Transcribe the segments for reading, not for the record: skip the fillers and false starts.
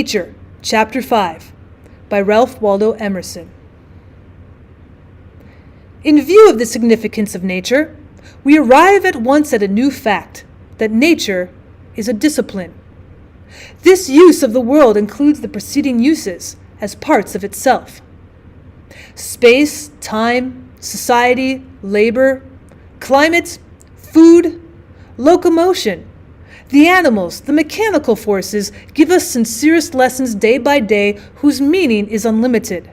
Nature, Chapter 5, by Ralph Waldo Emerson. In view of the significance of nature, we arrive at once at a new fact, that nature is a discipline. This use of the world includes the preceding uses as parts of itself. Space, time, society, labor, climate, food, locomotion. The animals, the mechanical forces, give us sincerest lessons day by day whose meaning is unlimited.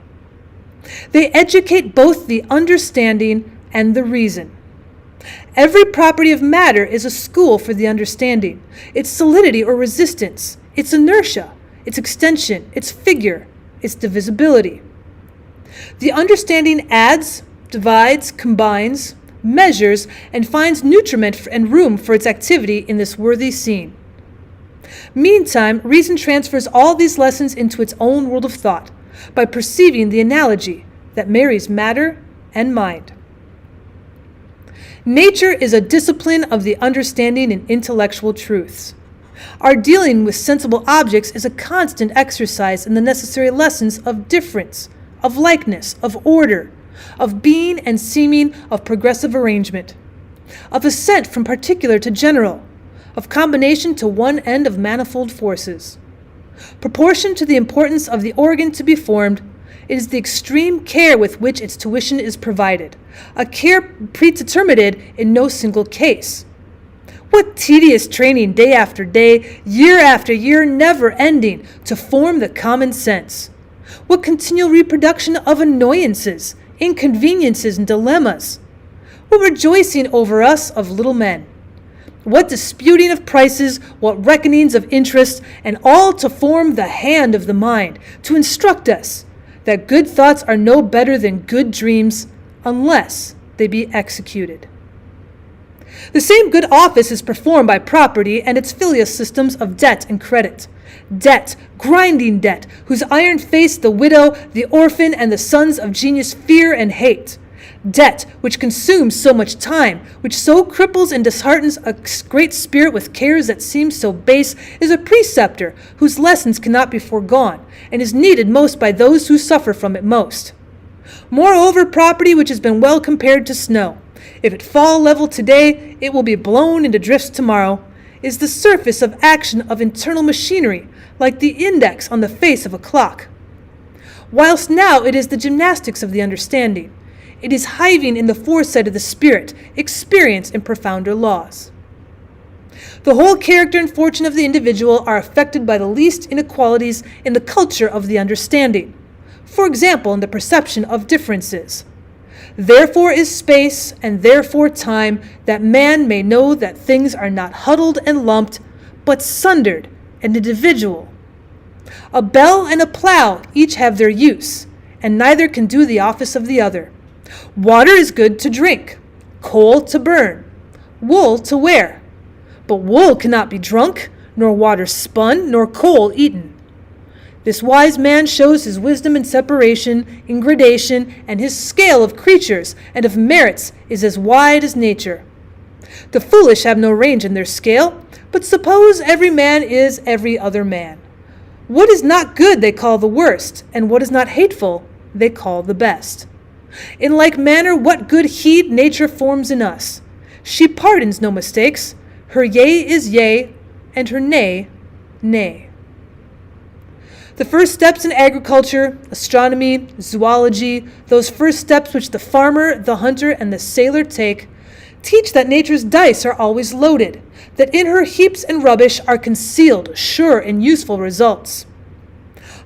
They educate both the understanding and the reason. Every property of matter is a school for the understanding, its solidity or resistance, its inertia, its extension, its figure, its divisibility. The understanding adds, divides, combines, measures, and finds nutriment and room for its activity in this worthy scene. Meantime, reason transfers all these lessons into its own world of thought by perceiving the analogy that marries matter and mind. Nature is a discipline of the understanding in intellectual truths. Our dealing with sensible objects is a constant exercise in the necessary lessons of difference, of likeness, of order, of being and seeming, of progressive arrangement, of ascent from particular to general, of combination to one end of manifold forces. Proportioned to the importance of the organ to be formed, it is the extreme care with which its tuition is provided, a care predetermined in no single case. What tedious training day after day, year after year, never ending, to form the common sense. What continual reproduction of annoyances, inconveniences, and dilemmas. What rejoicing over us of little men. What disputing of prices, what reckonings of interest, and all to form the hand of the mind, to instruct us that good thoughts are no better than good dreams, unless they be executed. The same good office is performed by property and its filial systems of debt and credit. Debt, grinding debt, whose iron face the widow, the orphan, and the sons of genius fear and hate. Debt, which consumes so much time, which so cripples and disheartens a great spirit with cares that seem so base, is a preceptor whose lessons cannot be foregone, and is needed most by those who suffer from it most. Moreover, property which has been well compared to snow, if it fall level today, it will be blown into drifts tomorrow, is the surface of action of internal machinery, like the index on the face of a clock. Whilst now it is the gymnastics of the understanding. It is hiving in the foresight of the spirit, experience in profounder laws. The whole character and fortune of the individual are affected by the least inequalities in the culture of the understanding. For example, in the perception of differences. Therefore is space, and therefore time, that man may know that things are not huddled and lumped, but sundered and individual. A bell and a plow each have their use, and neither can do the office of the other. Water is good to drink, coal to burn, wool to wear. But wool cannot be drunk, nor water spun, nor coal eaten. This wise man shows his wisdom in separation, in gradation, and his scale of creatures and of merits is as wide as nature. The foolish have no range in their scale, but suppose every man is every other man. What is not good they call the worst, and what is not hateful they call the best. In like manner, what good heed nature forms in us. She pardons no mistakes. Her yea is yea, and her nay, nay. The first steps in agriculture, astronomy, zoology, those first steps which the farmer, the hunter, and the sailor take, teach that nature's dice are always loaded, that in her heaps and rubbish are concealed sure and useful results.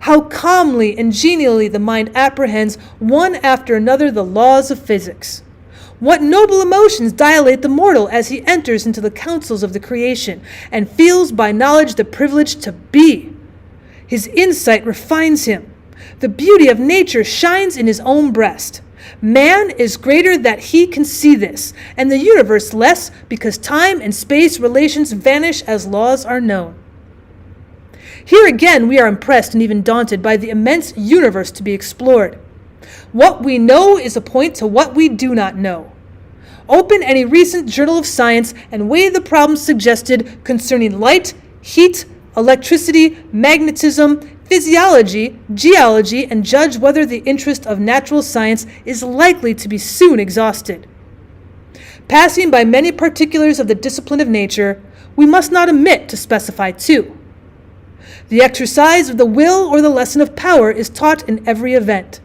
How calmly and genially the mind apprehends one after another the laws of physics. What noble emotions dilate the mortal as he enters into the counsels of the creation and feels by knowledge the privilege to be. His insight refines him. The beauty of nature shines in his own breast. Man is greater that he can see this, and the universe less because time and space relations vanish as laws are known. Here again we are impressed and even daunted by the immense universe to be explored. What we know is a point to what we do not know. Open any recent journal of science and weigh the problems suggested concerning light, heat, electricity, magnetism, physiology, geology, and judge whether the interest of natural science is likely to be soon exhausted. Passing by many particulars of the discipline of nature, we must not omit to specify two. The exercise of the will or the lesson of power is taught in every event,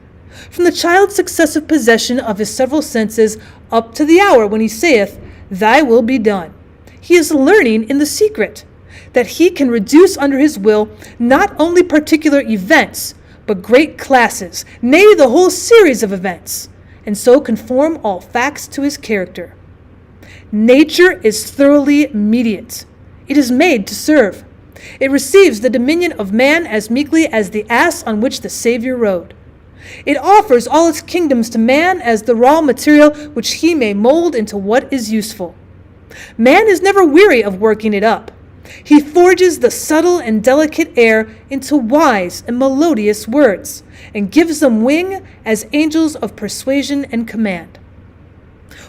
from the child's successive possession of his several senses up to the hour when he saith, "Thy will be done." He is learning in the secret, that he can reduce under his will not only particular events, but great classes, nay, the whole series of events, and so conform all facts to his character. Nature is thoroughly mediate. It is made to serve. It receives the dominion of man as meekly as the ass on which the Savior rode. It offers all its kingdoms to man as the raw material which he may mold into what is useful. Man is never weary of working it up. He forges the subtle and delicate air into wise and melodious words, and gives them wing as angels of persuasion and command.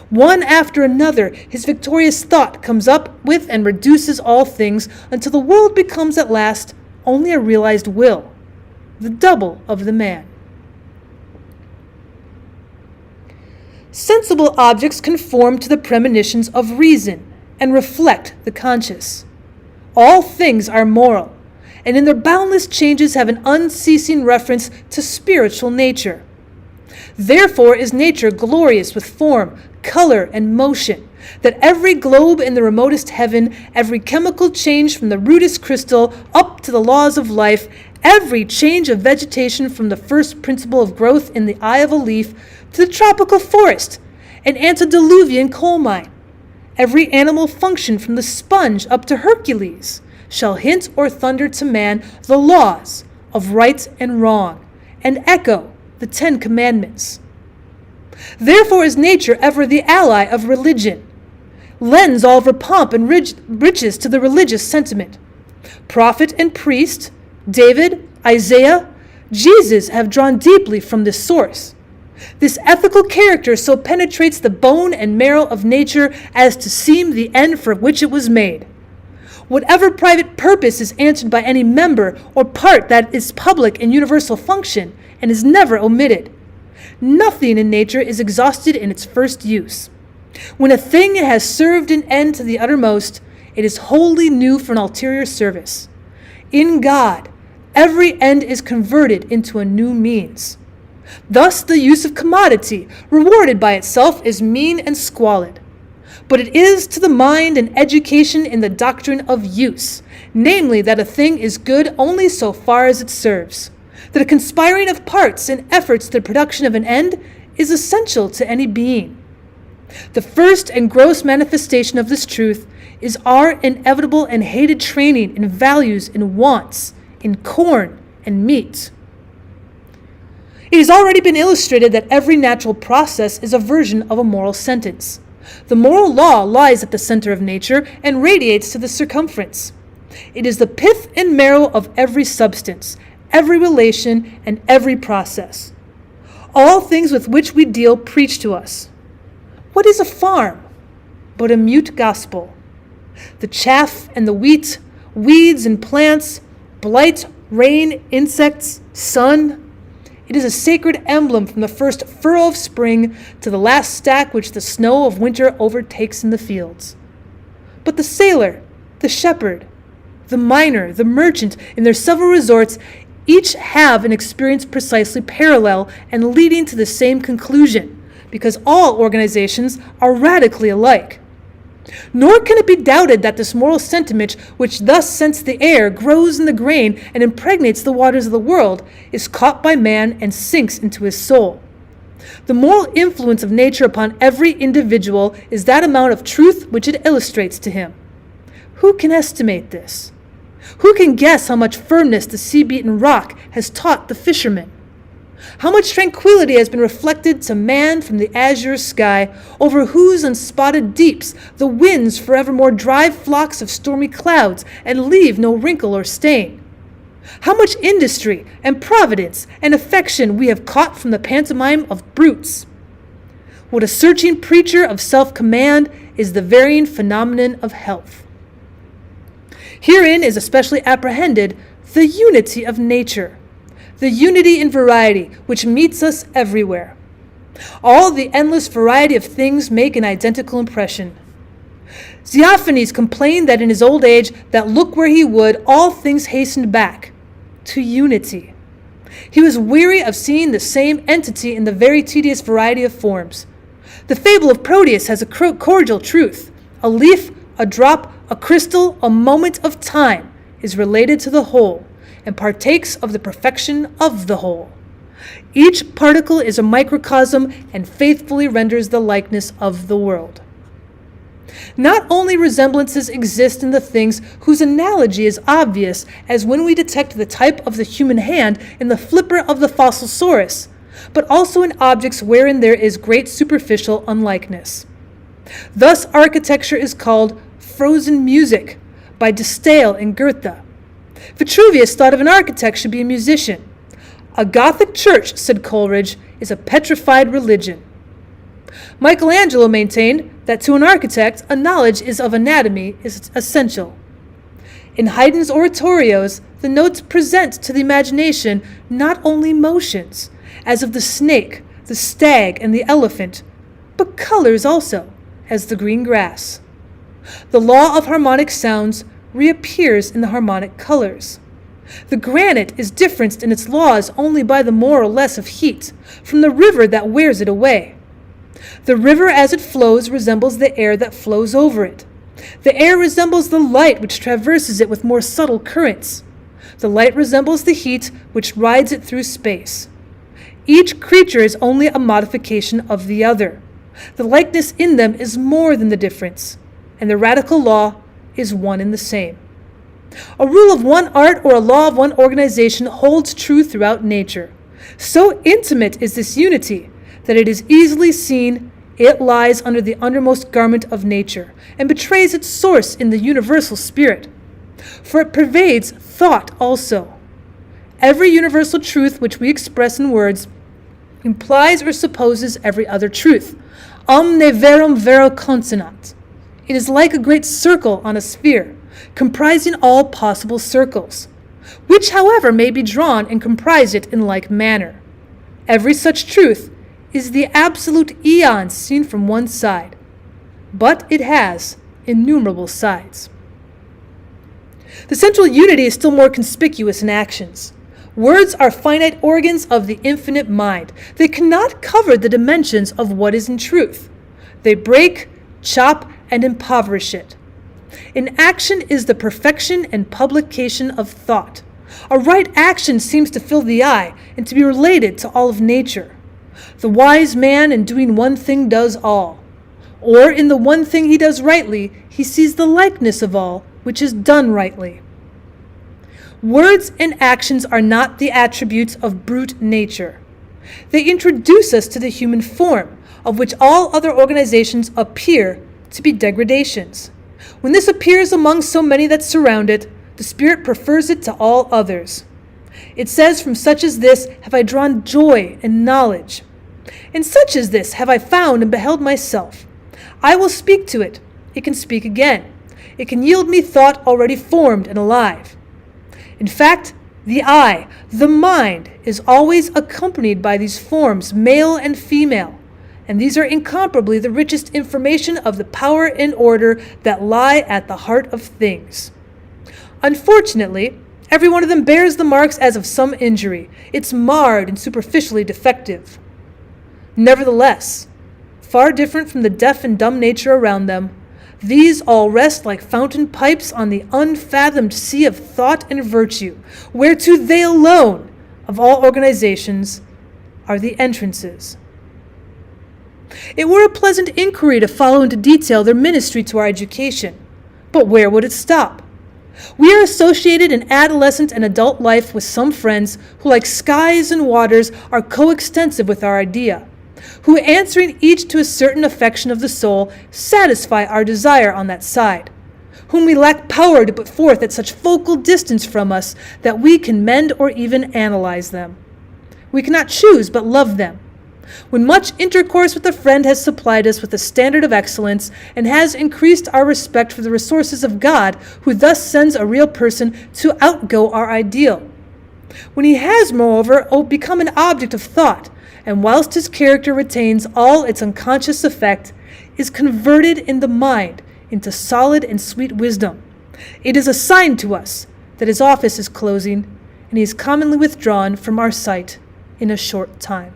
One after another, his victorious thought comes up with and reduces all things until the world becomes at last only a realized will, the double of the man. Sensible objects conform to the premonitions of reason and reflect the conscious. All things are moral, and in their boundless changes have an unceasing reference to spiritual nature. Therefore is nature glorious with form, color, and motion, that every globe in the remotest heaven, every chemical change from the rudest crystal up to the laws of life, every change of vegetation from the first principle of growth in the eye of a leaf to the tropical forest and antediluvian coal mine, every animal function from the sponge up to Hercules, shall hint or thunder to man the laws of right and wrong, and echo the 10 Commandments. Therefore is nature ever the ally of religion, lends all of her pomp and riches to the religious sentiment. Prophet and priest, David, Isaiah, Jesus have drawn deeply from this source. This ethical character so penetrates the bone and marrow of nature as to seem the end for which it was made. Whatever private purpose is answered by any member or part that is public and universal function, and is never omitted. Nothing in nature is exhausted in its first use. When a thing has served an end to the uttermost, it is wholly new for an ulterior service. In God, every end is converted into a new means. Thus the use of commodity, rewarded by itself, is mean and squalid. But it is to the mind an education in the doctrine of use, namely that a thing is good only so far as it serves, that a conspiring of parts and efforts to the production of an end is essential to any being. The first and gross manifestation of this truth is our inevitable and hated training in values, in wants, in corn and meat. It has already been illustrated that every natural process is a version of a moral sentence. The moral law lies at the center of nature and radiates to the circumference. It is the pith and marrow of every substance, every relation, and every process. All things with which we deal preach to us. What is a farm but a mute gospel? The chaff and the wheat, weeds and plants, blight, rain, insects, sun. It is a sacred emblem from the first furrow of spring to the last stack which the snow of winter overtakes in the fields. But the sailor, the shepherd, the miner, the merchant, in their several resorts, each have an experience precisely parallel and leading to the same conclusion, because all organizations are radically alike. Nor can it be doubted that this moral sentiment, which thus scents the air, grows in the grain, and impregnates the waters of the world, is caught by man and sinks into his soul. The moral influence of nature upon every individual is that amount of truth which it illustrates to him. Who can estimate this? Who can guess how much firmness the sea-beaten rock has taught the fisherman? How much tranquility has been reflected to man from the azure sky, over whose unspotted deeps the winds forevermore drive flocks of stormy clouds and leave no wrinkle or stain? How much industry and providence and affection we have caught from the pantomime of brutes! What a searching preacher of self-command is the varying phenomenon of health. Herein is especially apprehended the unity of nature, the unity in variety which meets us everywhere. All the endless variety of things make an identical impression. Xenophanes complained that in his old age, that look where he would, all things hastened back to unity. He was weary of seeing the same entity in the very tedious variety of forms. The fable of Proteus has a cordial truth. A leaf, a drop, a crystal, a moment of time is related to the whole and partakes of the perfection of the whole. Each particle is a microcosm and faithfully renders the likeness of the world. Not only resemblances exist in the things whose analogy is obvious, as when we detect the type of the human hand in the flipper of the fossil saurus, but also in objects wherein there is great superficial unlikeness. Thus architecture is called frozen music by De Stael and Goethe. Vitruvius thought of an architect should be a musician. A Gothic church, said Coleridge, is a petrified religion. Michelangelo maintained that to an architect, a knowledge of anatomy is essential. In Haydn's oratorios, the notes present to the imagination not only motions, as of the snake, the stag, and the elephant, but colors also, as the green grass. The law of harmonic sounds reappears in the harmonic colors. The granite is differenced in its laws only by the more or less of heat from the river that wears it away. The river as it flows resembles the air that flows over it. The air resembles the light which traverses it with more subtle currents. The light resembles the heat which rides it through space. Each creature is only a modification of the other. The likeness in them is more than the difference, and the radical law is one and the same. A rule of one art or a law of one organization holds true throughout nature. So intimate is this unity that it is easily seen it lies under the undermost garment of nature and betrays its source in the universal spirit. For it pervades thought also. Every universal truth which we express in words implies or supposes every other truth. Omne verum vero consonant. It is like a great circle on a sphere, comprising all possible circles, which, however, may be drawn and comprise it in like manner. Every such truth is the absolute eon seen from one side, but it has innumerable sides. The central unity is still more conspicuous in actions. Words are finite organs of the infinite mind. They cannot cover the dimensions of what is in truth. They break, chop, and impoverish it. In action is the perfection and publication of thought. A right action seems to fill the eye and to be related to all of nature. The wise man in doing one thing does all, or in the one thing he does rightly, he sees the likeness of all which is done rightly. Words and actions are not the attributes of brute nature. They introduce us to the human form, of which all other organizations appear to be degradations. When this appears among so many that surround it, the spirit prefers it to all others. It says, from such as this have I drawn joy and knowledge. In such as this have I found and beheld myself. I will speak to it. It can speak again. It can yield me thought already formed and alive. In fact, the I, the mind, is always accompanied by these forms, male and female, and these are incomparably the richest information of the power and order that lie at the heart of things. Unfortunately, every one of them bears the marks as of some injury. It's marred and superficially defective. Nevertheless, far different from the deaf and dumb nature around them, these all rest like fountain pipes on the unfathomed sea of thought and virtue, whereto they alone, of all organizations, are the entrances. It were a pleasant inquiry to follow into detail their ministry to our education, but where would it stop? We are associated in adolescent and adult life with some friends who, like skies and waters, are coextensive with our idea, who, answering each to a certain affection of the soul, satisfy our desire on that side, whom we lack power to put forth at such focal distance from us that we can mend or even analyze them. We cannot choose but love them. When much intercourse with a friend has supplied us with a standard of excellence and has increased our respect for the resources of God, who thus sends a real person to outgo our ideal. When he has, moreover, become an object of thought, and whilst his character retains all its unconscious effect, is converted in the mind into solid and sweet wisdom, it is a sign to us that his office is closing, and he is commonly withdrawn from our sight in a short time.